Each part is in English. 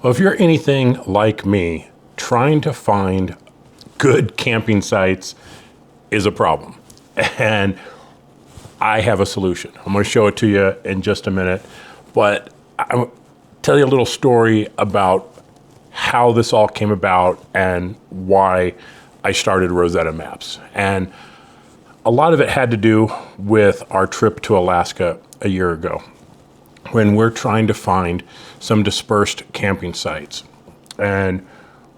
Well, if you're anything like me, trying to find good camping sites is a problem. And I have a solution. I'm going to show it to you in just a minute, but I'll tell you a little story about how this all came about and why I started RosettaMaps. And a lot of it had to do with our trip to Alaska a year ago, when we're trying to find some dispersed camping sites. And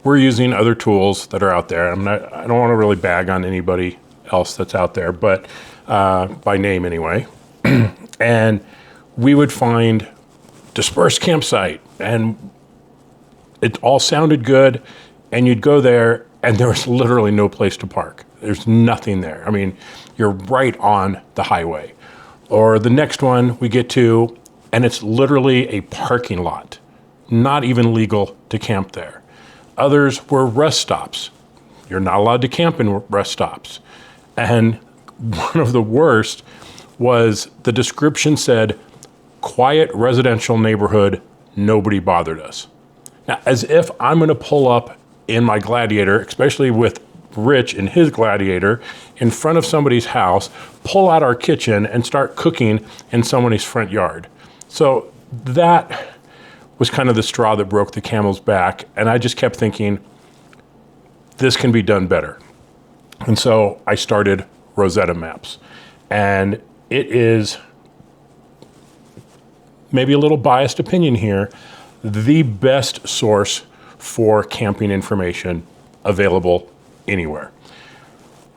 we're using other tools that are out there. I don't want to really bag on anybody else that's out there, but by name anyway. And we would find dispersed campsite, and it all sounded good, and you'd go there and there was literally no place to park. There's nothing there. I mean, you're right on the highway. Or the next one we get to, and it's literally a parking lot, not even legal to camp there. Others were rest stops. You're not allowed to camp in rest stops. And one of the worst was the description said, quiet residential neighborhood, nobody bothered us. Now, as if I'm gonna pull up in my Gladiator, especially with Rich in his Gladiator, in front of somebody's house, pull out our kitchen and start cooking in somebody's front yard. So that was kind of the straw that broke the camel's back. And I just kept thinking, this can be done better. And so I started RosettaMaps. And it is, maybe a little biased opinion here, the best source for camping information available anywhere.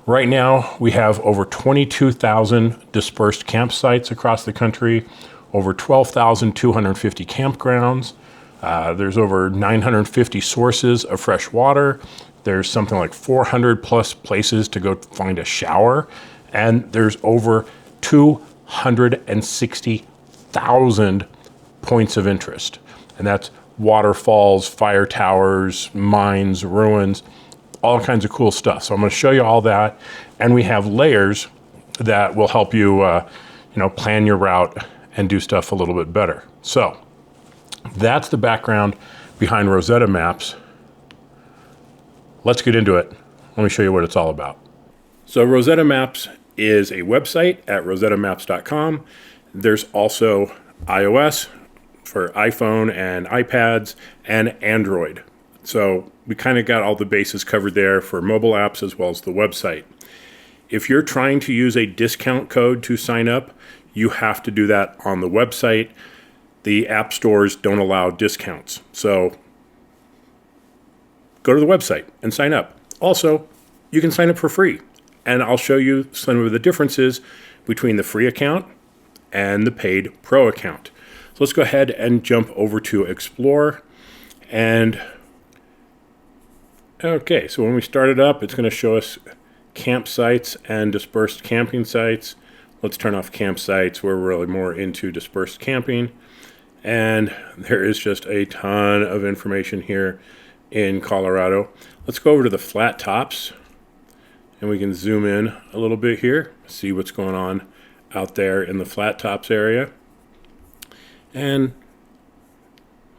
Right now, we have over 22,000 dispersed campsites across the country, over 12,250 campgrounds. There's over 950 sources of fresh water. There's something like 400 plus places to go find a shower. And there's over 260,000 points of interest. And that's waterfalls, fire towers, mines, ruins, all kinds of cool stuff. So I'm going to show you all that. And we have layers that will help you, plan your route and do stuff a little bit better. So that's the background behind RosettaMaps. Let's get into it. Let me show you what it's all about. So RosettaMaps is a website at rosettamaps.com. There's also iOS for iPhone and iPads and Android. So we kind of got all the bases covered there for mobile apps as well as the website. If you're trying to use a discount code to sign up, you have to do that on the website. The app stores don't allow discounts. So go to the website and sign up. Also, you can sign up for free. And I'll show you some of the differences between the free account and the paid pro account. So let's go ahead and jump over to Explore. And okay, so when we start it up, it's going to show us campsites and dispersed camping sites. Let's turn off campsites. We're really more into dispersed camping. And there is just a ton of information here in Colorado. Let's go over to the flat tops, and we can zoom in a little bit here, see what's going on out there in the flat tops area. And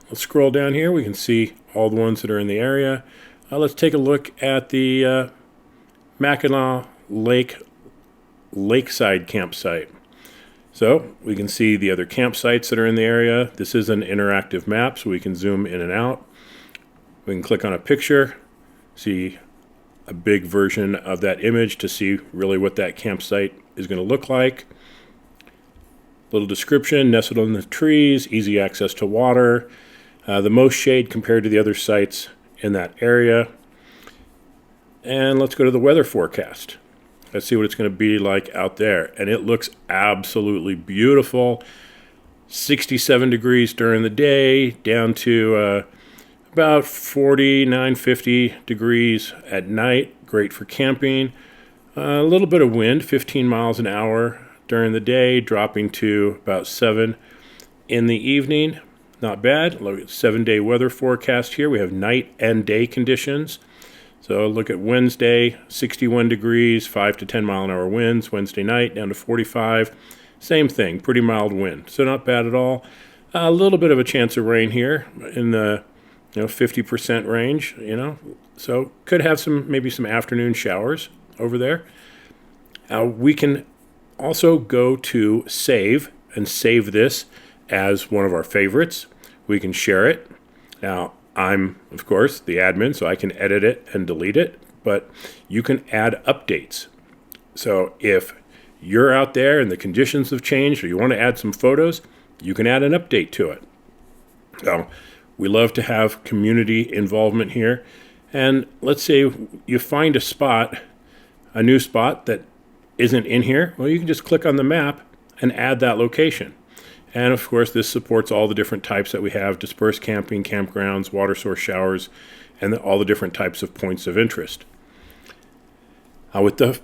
let's scroll down here. We can see all the ones that are in the area. Let's take a look at the Mackinac Lake Lakeside campsite. So we can see the other campsites that are in the area. This is an interactive map, so we can zoom in and out. We can click on a picture, see a big version of that image to see really what that campsite is going to look like. Little description, nestled in the trees, easy access to water, the most shade compared to the other sites in that area. And let's go to the weather forecast. Let's see what it's going to be like out there. And it looks absolutely beautiful. 67 degrees during the day, down to about 49, 50 degrees at night. Great for camping. A little bit of wind, 15 miles an hour during the day, dropping to about 7 in the evening. Not bad. Look at 7-day weather forecast here. We have night and day conditions. So look at Wednesday, 61 degrees, 5 to 10 mile an hour winds. Wednesday night down to 45. Same thing, pretty mild wind. So not bad at all. A little bit of a chance of rain here in the 50% range, so could have maybe some afternoon showers over there. We can also go to save and save this as one of our favorites. We can share it. Now, I'm, of course, the admin, so I can edit it and delete it, but you can add updates. So if you're out there and the conditions have changed or you want to add some photos, you can add an update to it. So we love to have community involvement here. And let's say you find a new spot that isn't in here. Well, you can just click on the map and add that location. And of course, this supports all the different types that we have: dispersed camping, campgrounds, water source showers, and all the different types of points of interest. With the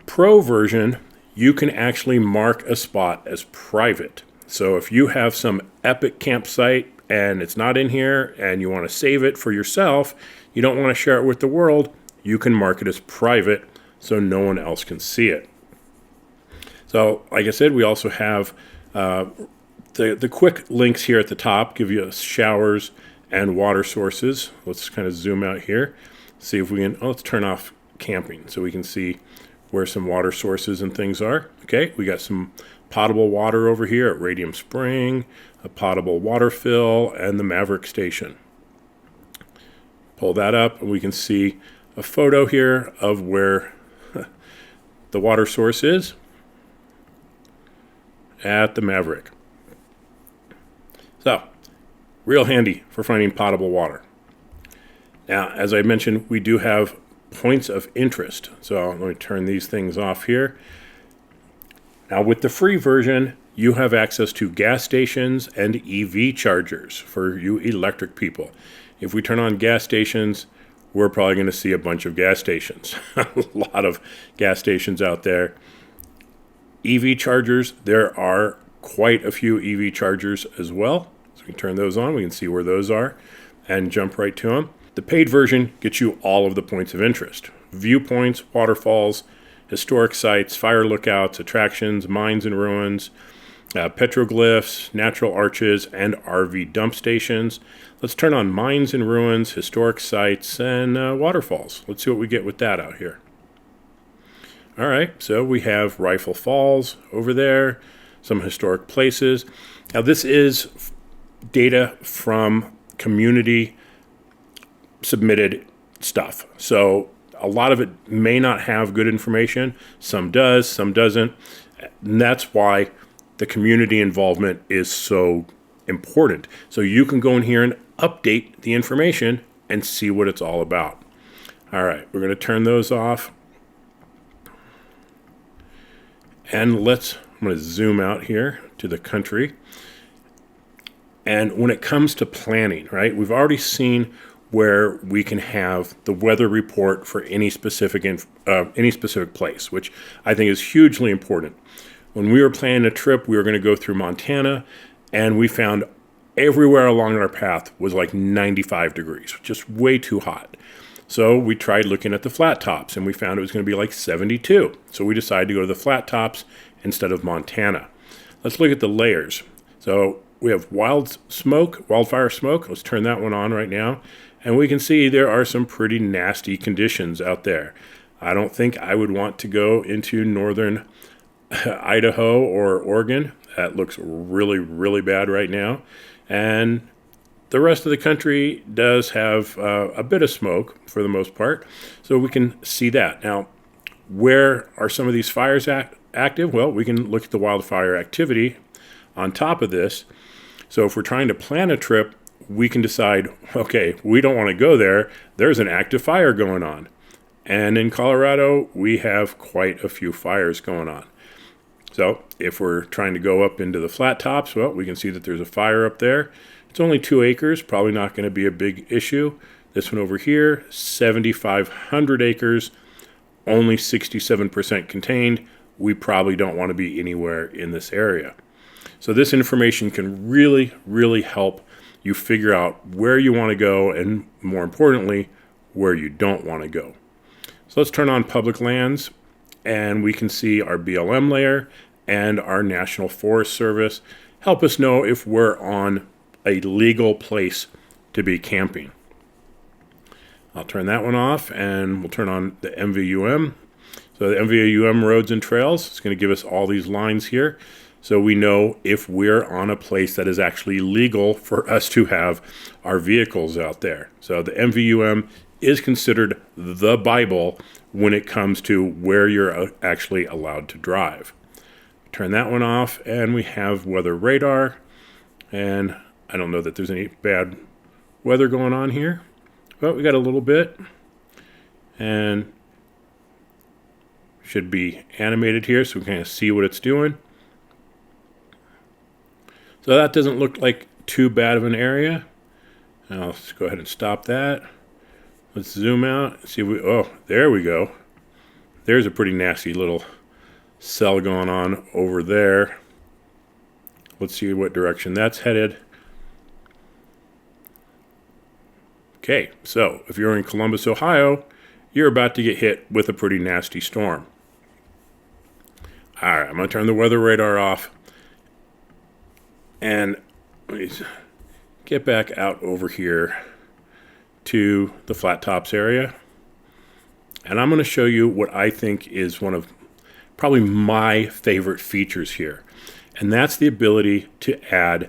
Pro version, you can actually mark a spot as private. So if you have some epic campsite and it's not in here and you want to save it for yourself, you don't want to share it with the world, you can mark it as private so no one else can see it. So like I said, we also have the quick links here at the top give you showers and water sources. Let's kind of zoom out here, see if we can, let's turn off camping so we can see where some water sources and things are. Okay, we got some potable water over here at Radium Spring, a potable water fill, and the Maverick Station. Pull that up and we can see a photo here of where the water source is at the Maverick. So, real handy for finding potable water. Now, as I mentioned, we do have points of interest. So let me turn these things off here. Now with the free version, you have access to gas stations and EV chargers for you electric people. If we turn on gas stations, we're probably going to see a bunch of gas stations. A lot of gas stations out there. EV chargers, there are quite a few EV chargers as well. So we can turn those on, we can see where those are and jump right to them. The paid version gets you all of the points of interest: viewpoints, waterfalls, historic sites, fire lookouts, attractions, mines and ruins, petroglyphs, natural arches, and RV dump stations. Let's turn on mines and ruins, historic sites, and waterfalls. Let's see what we get with that out here. All right, so we have Rifle Falls over there, some historic places. Now this is data from community submitted stuff. So a lot of it may not have good information. Some does, some doesn't. And that's why the community involvement is so important. So you can go in here and update the information and see what it's all about. All right, we're going to turn those off. And I'm going to zoom out here to the country. And when it comes to planning, right, we've already seen where we can have the weather report for any specific place, which I think is hugely important. When we were planning a trip, we were going to go through Montana, and we found everywhere along our path was like 95 degrees, just way too hot. So we tried looking at the flat tops, and we found it was going to be like 72. So we decided to go to the flat tops instead of Montana. Let's look at the layers. So we have wildfire smoke. Let's turn that one on right now. And we can see there are some pretty nasty conditions out there. I don't think I would want to go into northern Idaho or Oregon. That looks really, really bad right now. And the rest of the country does have a bit of smoke for the most part. So we can see that. Now, where are some of these fires active? Well, we can look at the wildfire activity on top of this. So if we're trying to plan a trip, we can decide, okay, we don't want to go there. There's an active fire going on. And in Colorado, we have quite a few fires going on. So if we're trying to go up into the flat tops, well, we can see that there's a fire up there. It's only 2 acres, probably not going to be a big issue. This one over here, 7,500 acres, only 67% contained. We probably don't want to be anywhere in this area. So this information can really, really help you figure out where you want to go and, more importantly, where you don't want to go. So let's turn on public lands, and we can see our BLM layer and our National Forest Service help us know if we're on a legal place to be camping. I'll turn that one off, and we'll turn on the MVUM. So the MVUM roads and trails, it's going to give us all these lines here. So we know if we're on a place that is actually legal for us to have our vehicles out there. So the MVUM is considered the Bible when it comes to where you're actually allowed to drive. Turn that one off, and we have weather radar. And I don't know that there's any bad weather going on here, but we got a little bit. And should be animated here so we can kind of see what it's doing. So that doesn't look like too bad of an area. Now let's go ahead and stop that. Let's zoom out. See, oh, there we go. There's a pretty nasty little cell going on over there. Let's see what direction that's headed. Okay, so if you're in Columbus, Ohio, you're about to get hit with a pretty nasty storm. All right, I'm going to turn the weather radar off. And let me get back out over here to the flat tops area. And I'm going to show you what I think is one of probably my favorite features here. And that's the ability to add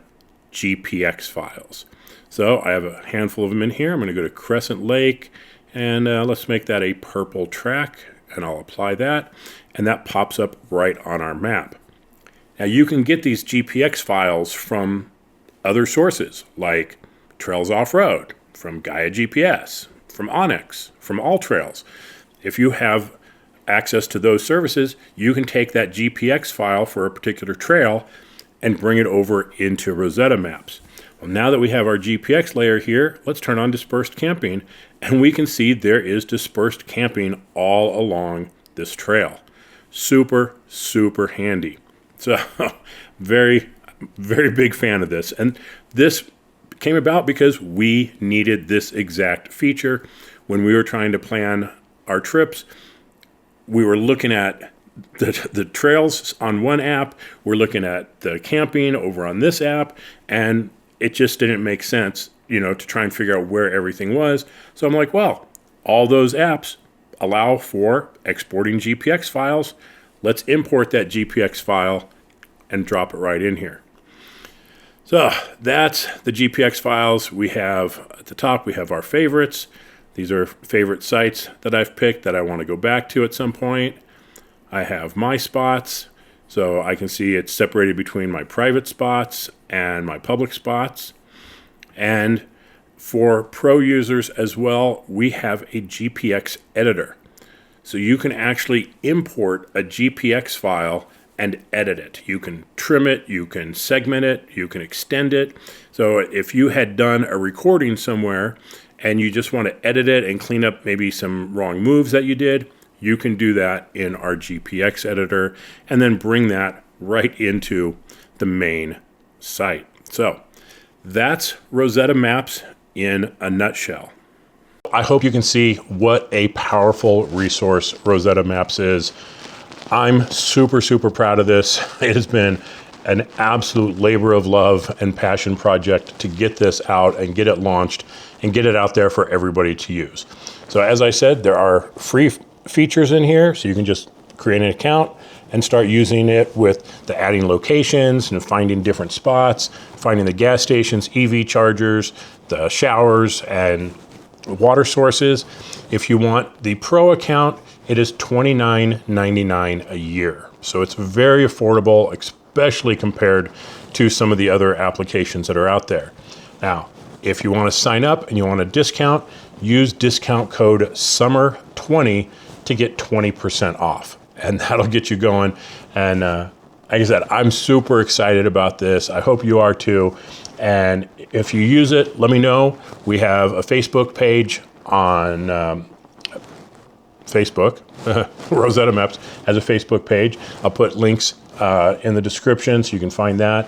GPX files. So I have a handful of them in here. I'm going to go to Crescent Lake, and let's make that a purple track, and I'll apply that. And that pops up right on our map. Now you can get these GPX files from other sources like Trails Off-Road, from Gaia GPS, from Onyx, from AllTrails. If you have access to those services, you can take that GPX file for a particular trail and bring it over into RosettaMaps. Well, now that we have our GPX layer here, let's turn on Dispersed Camping, and we can see there is dispersed camping all along this trail. Super, super handy. So, very, very big fan of this. And this came about because we needed this exact feature when we were trying to plan our trips. We were looking at the trails on one app, we're looking at the camping over on this app, and it just didn't make sense, to try and figure out where everything was. So I'm like, well, all those apps allow for exporting GPX files. Let's import that GPX file and drop it right in here. So that's the GPX files. We have at the top, we have our favorites. These are favorite sites that I've picked that I want to go back to at some point. I have my spots, so I can see it's separated between my private spots and my public spots. And for pro users as well, we have a GPX editor. So you can actually import a GPX file and edit it. You can trim it, you can segment it, you can extend it. So if you had done a recording somewhere and you just want to edit it and clean up maybe some wrong moves that you did, you can do that in our GPX editor and then bring that right into the main site. So that's RosettaMaps in a nutshell. I hope you can see what a powerful resource RosettaMaps is. I'm super, super proud of this. It has been an absolute labor of love and passion project to get this out and get it launched and get it out there for everybody to use. So as I said, there are free features in here, so you can just create an account and start using it with the adding locations and finding different spots, finding the gas stations, EV chargers, the showers, and water sources. If you want the pro account, it is $29.99 a year. So it's very affordable, especially compared to some of the other applications that are out there. Now, if you want to sign up and you want a discount, use discount code SUMMER20 to get 20% off. And that'll get you going. And like I said, I'm super excited about this. I hope you are too. And if you use it, let me know. We have a Facebook page on Facebook. RosettaMaps has a Facebook page. I'll put links in the description so you can find that.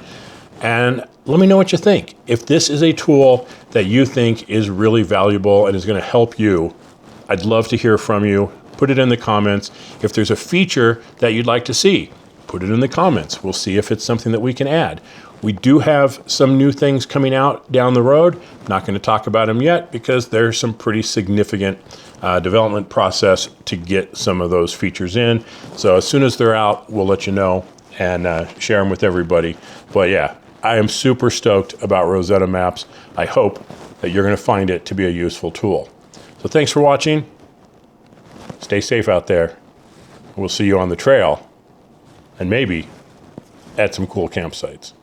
And let me know what you think. If this is a tool that you think is really valuable and is going to help you, I'd love to hear from you. Put it in the comments. If there's a feature that you'd like to see, put it in the comments. We'll see if it's something that we can add. We do have some new things coming out down the road. I'm not going to talk about them yet because there's some pretty significant development process to get some of those features in. So as soon as they're out, we'll let you know and share them with everybody. But yeah, I am super stoked about RosettaMaps. I hope that you're going to find it to be a useful tool. So thanks for watching. Stay safe out there. We'll see you on the trail and maybe at some cool campsites.